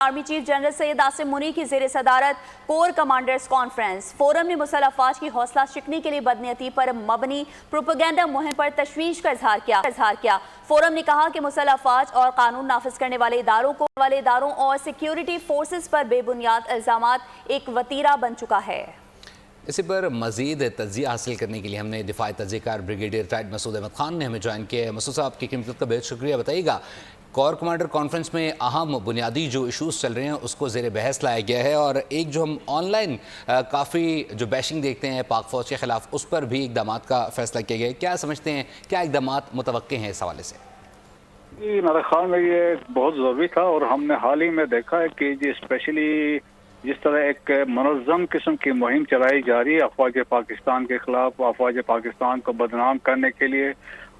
Army chief general Syed Asim Munir की ज़ेर सदारत कोर कमांडर्स कॉन्फ्रेंस। फोरम ने मुसल्लह अफवाज की हौसला शिकनी के लिए बदनीयती पर मबनी प्रोपेगेंडा मुहिम पर तशवीश का इजहार किया। फोरम ने कहा कि मुसल्लह अफवाज और कानून नाफिज करने वाले इदारों और सिक्योरिटी फोर्सेस पर बेबुनियाद इल्ज़ामात एक वतीरा बन चुका है। इसी पर मज़ीद तज्ज़िया हासिल करने के लिए हमने दिफाई तज्ज़ियाकार ब्रिगेडियर टाइट मसूद अहमद खान ने हमें ज्वाइन किया है। मसूद साहब की कीमत का बेहद शुक्रिया। बताइएगा, कोर कमांडर कॉन्फ्रेंस में अहम बुनियादी जो इशूज़ चल रहे हैं उसको ज़ेर बहस लाया गया है, और एक जो हम ऑनलाइन काफ़ी जो बैशिंग देखते हैं पाक फ़ौज के ख़िलाफ़, उस पर भी इक़दामात का फ़ैसला किया गया है। क्या समझते हैं, क्या इक़दामात मुतवक्के हैं इस हवाले से? जी, मेरे ख्याल में ये बहुत ज़रूरी था, और हमने हाल ही में देखा है कि जी स्पेशली जिस तरह एक मनज़्ज़म किस्म की मुहिम चलाई जा रही है अफवाज पाकिस्तान के ख़िलाफ़, अफवाज पाकिस्तान को बदनाम करने के लिए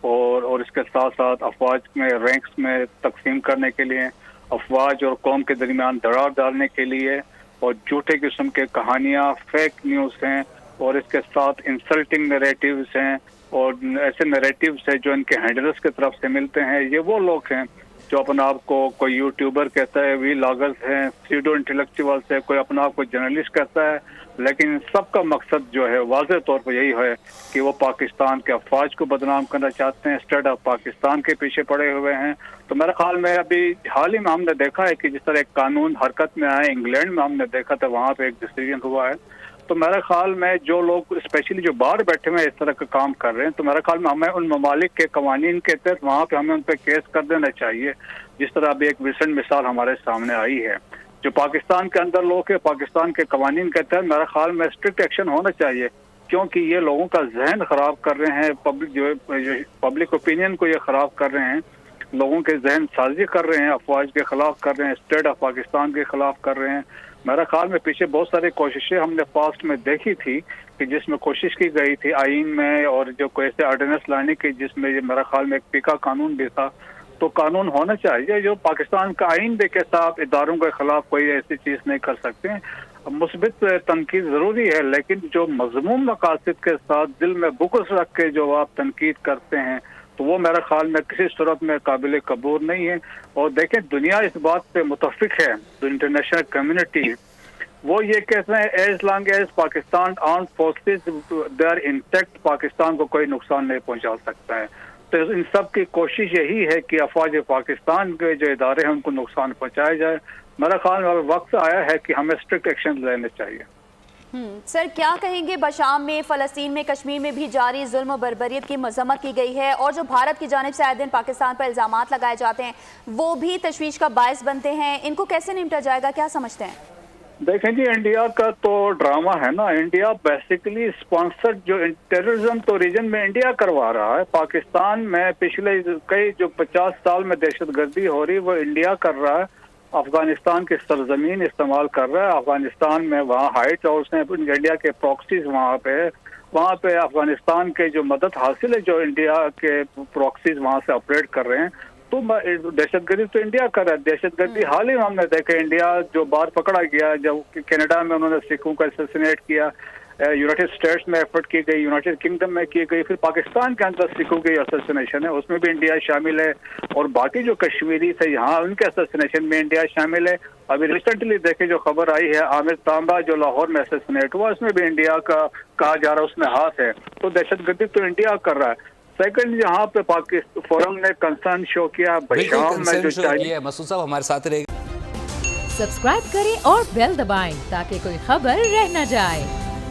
और इसके साथ साथ अफवाज में रैंक्स में तकसीम करने के लिए, अफवाज और कौम के दरमियान दरार डालने के लिए, और झूठे किस्म के कहानियाँ, फेक न्यूज़ हैं, और इसके साथ इंसल्टिंग नैरेटिव्स हैं, और ऐसे नैरेटिव्स हैं जो इनके हैंडलर्स की तरफ से मिलते हैं। ये वो लोग हैं जो अपने आप को कोई यूट्यूबर कहता है, वी लॉगर्स हैं, सीडो इंटेलेक्चुअल्स है, कोई अपना आप को जर्नलिस्ट कहता है, लेकिन सबका मकसद जो है वाज़ेह तौर पर यही है कि वो पाकिस्तान के अफवाज को बदनाम करना चाहते हैं, स्टेट ऑफ पाकिस्तान के पीछे पड़े हुए हैं। तो मेरे ख्याल में अभी हाल ही में हमने देखा है कि जिस तरह एक कानून हरकत में आया इंग्लैंड में, हमने देखा था वहाँ पे एक डिसीजन हुआ है। तो मेरे ख्याल में जो लोग स्पेशली जो बाहर बैठे हुए इस तरह का काम कर रहे हैं, तो मेरे ख्याल में हमें उन ममालिक के कवानीन के तहत वहाँ पे हमें उन पर केस कर देना चाहिए। जिस तरह अभी एक रिसेंट मिसाल हमारे सामने आई है, जो पाकिस्तान के अंदर लोग हैं, पाकिस्तान के कवानीन के तहत मेरे ख्याल में स्ट्रिक्ट एक्शन होना चाहिए, क्योंकि ये लोगों का जहन खराब कर रहे हैं, पब्लिक ओपिनियन को ये खराब कर रहे हैं, लोगों के जहन साजी कर रहे हैं, अफवाज के खिलाफ कर रहे हैं, स्टेट ऑफ पाकिस्तान के खिलाफ कर रहे हैं। मेरा ख्याल में पीछे बहुत सारी कोशिशें हमने पास्ट में देखी थी कि जिसमें कोशिश की गई थी आइन में और जो कोई ऐसे ऑर्डिनेंस लाने की, जिसमें मेरा ख्याल में एक पीका कानून भी था। तो कानून होना चाहिए जो पाकिस्तान का आइन भी के साथ इदारों के खिलाफ कोई ऐसी चीज़ नहीं कर सकते। मुस्बित तनकीद ज़रूरी है, लेकिन जो मज़मूम मकासद के साथ दिल में बुग़्ज़ रख के जो आप तनकीद करते हैं, तो वो मेरे ख्याल में किसी सूरत में काबिल कबूल नहीं है। और देखें, दुनिया इस बात पे मुतफ़िक है, इंटरनेशनल कम्युनिटी वो ये कहते हैं as long as Pakistan arm forces they are intact, Pakistan को कोई नुकसान नहीं पहुंचा सकता है। तो इन सब की कोशिश यही है कि अफवाज पाकिस्तान के जो इदारे हैं उनको नुकसान पहुंचाया जाए। मेरा ख्याल में वक्त आया है कि हमें स्ट्रिक्ट एक्शन लेने चाहिए। सर, क्या कहेंगे, बशाम में, फ़लस्तीन में, कश्मीर में भी जारी जुल्म और बर्बरियत की मज़म्मत की गई है, और जो भारत की जानिब से आए दिन पाकिस्तान पर इल्ज़ामात लगाए जाते हैं वो भी तशवीश का बायस बनते हैं। इनको कैसे निपटा जाएगा, क्या समझते हैं? देखें जी, इंडिया का तो ड्रामा है ना। इंडिया बेसिकली स्पॉन्सर्ड जो टेररिज्म तो रीजन में इंडिया करवा रहा है। पाकिस्तान में पिछले कई जो 50 साल में दहशतगर्दी हो रही वो इंडिया कर रहा है, अफगानिस्तान की सरजमीन इस्तेमाल कर रहा है। अफगानिस्तान में वहाँ हाइट हाउस हैं, इंडिया के प्रॉक्सीज वहाँ पे अफगानिस्तान के जो मदद हासिल है, जो इंडिया के प्रॉक्सीज वहाँ से ऑपरेट कर रहे हैं। तो दहशतगर्दी तो इंडिया कर रहा है। दहशतगर्दी हाल ही में हमने देखा, इंडिया जो बाहर पकड़ा गया जब कनाडा में उन्होंने सिखों का असैसिनेट किया, यूनाइटेड स्टेट्स में एफर्ट की गई, यूनाइटेड किंगडम में की गई, फिर पाकिस्तान के अंदर सिखों की असैसिनेशन है, उसमें भी इंडिया शामिल है, और बाकी जो कश्मीरी थे यहाँ उनके असैसिनेशन में इंडिया शामिल है। अभी रिसेंटली देखे जो खबर आई है आमिर तांबा जो लाहौर में असैसिनेट हुआ, उसमें भी इंडिया का कहा जा रहा है उसमें हाथ है। तो दहशतगर्दी तो इंडिया कर रहा है। सेकंड, यहाँ पे पाकिस्तान फोरम ने कंसर्न शो किया बशाम में जो चाहिए। मसूद साहब हमारे साथ रहेगा। सब्सक्राइब करें और बेल दबाएं ताकि कोई खबर रह न जाए।